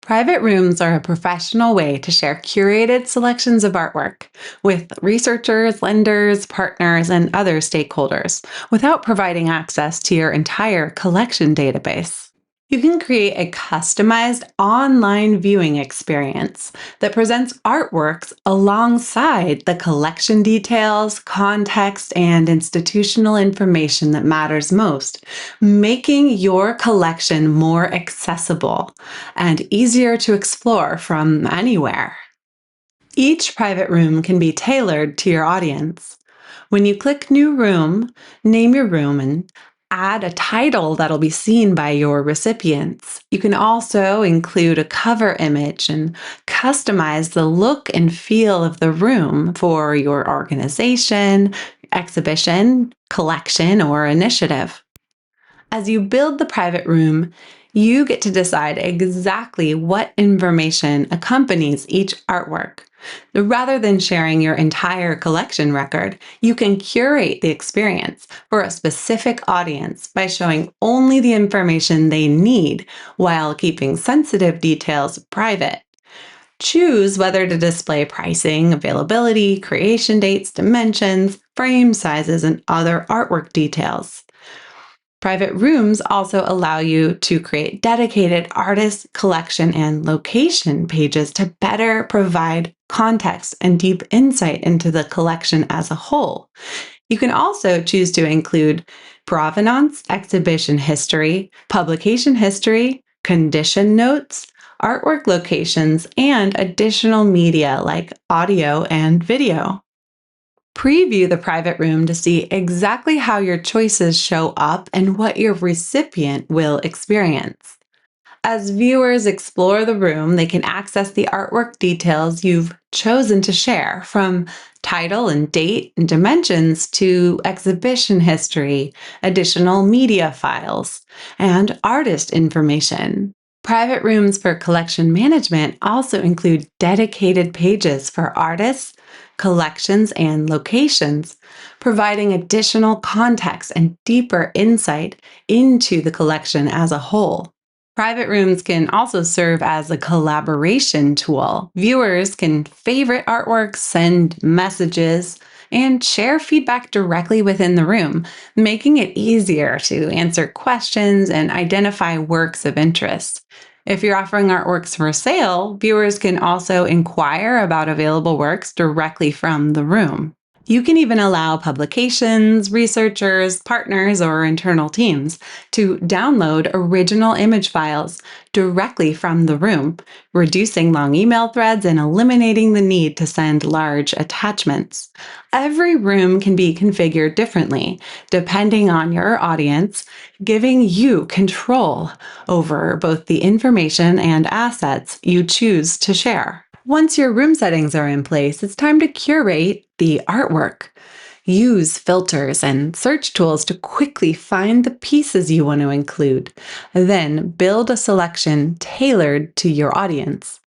Private rooms are a professional way to share curated selections of artwork with researchers, lenders, partners, and other stakeholders without providing access to your entire collection database. You can create a customized online viewing experience that presents artworks alongside the collection details, context, and institutional information that matters most, making your collection more accessible and easier to explore from anywhere. Each private room can be tailored to your audience. When you click New Room, name your room and add a title that'll be seen by your recipients. You can also include a cover image and customize the look and feel of the room for your organization, exhibition, collection, or initiative. As you build the private room, you get to decide exactly what information accompanies each artwork. Rather than sharing your entire collection record, you can curate the experience for a specific audience by showing only the information they need while keeping sensitive details private. Choose whether to display pricing, availability, creation dates, dimensions, frame sizes, and other artwork details. Private rooms also allow you to create dedicated artist, collection, and location pages to better provide context and deep insight into the collection as a whole. You can also choose to include provenance, exhibition history, publication history, condition notes, artwork locations, and additional media like audio and video. Preview the private room to see exactly how your choices show up and what your recipient will experience. As viewers explore the room, they can access the artwork details you've chosen to share, from title and date and dimensions to exhibition history, additional media files, and artist information. Private rooms for collection management also include dedicated pages for artists, collections, and locations, providing additional context and deeper insight into the collection as a whole. Private rooms can also serve as a collaboration tool. Viewers can favorite artworks, send messages, and share feedback directly within the room, making it easier to answer questions and identify works of interest. If you're offering artworks for sale, viewers can also inquire about available works directly from the room. You can even allow publications, researchers, partners, or internal teams to download original image files directly from the room, reducing long email threads and eliminating the need to send large attachments. Every room can be configured differently, depending on your audience, giving you control over both the information and assets you choose to share. Once your room settings are in place, it's time to curate the artwork. Use filters and search tools to quickly find the pieces you want to include. Then build a selection tailored to your audience.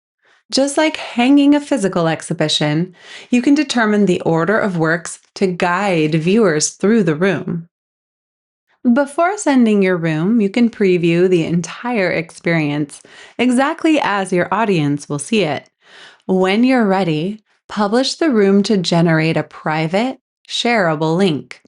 Just like hanging a physical exhibition, you can determine the order of works to guide viewers through the room. Before sending your room, you can preview the entire experience exactly as your audience will see it. When you're ready, publish the room to generate a private, shareable link.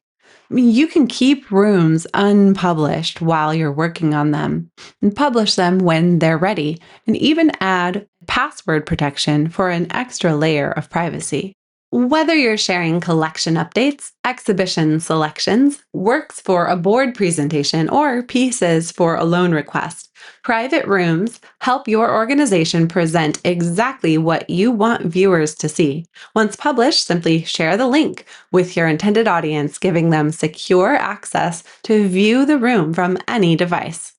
You can keep rooms unpublished while you're working on them and publish them when they're ready, and even add password protection for an extra layer of privacy. Whether you're sharing collection updates, exhibition selections, works for a board presentation, or pieces for a loan request, private rooms help your organization present exactly what you want viewers to see. Once published, simply share the link with your intended audience, giving them secure access to view the room from any device.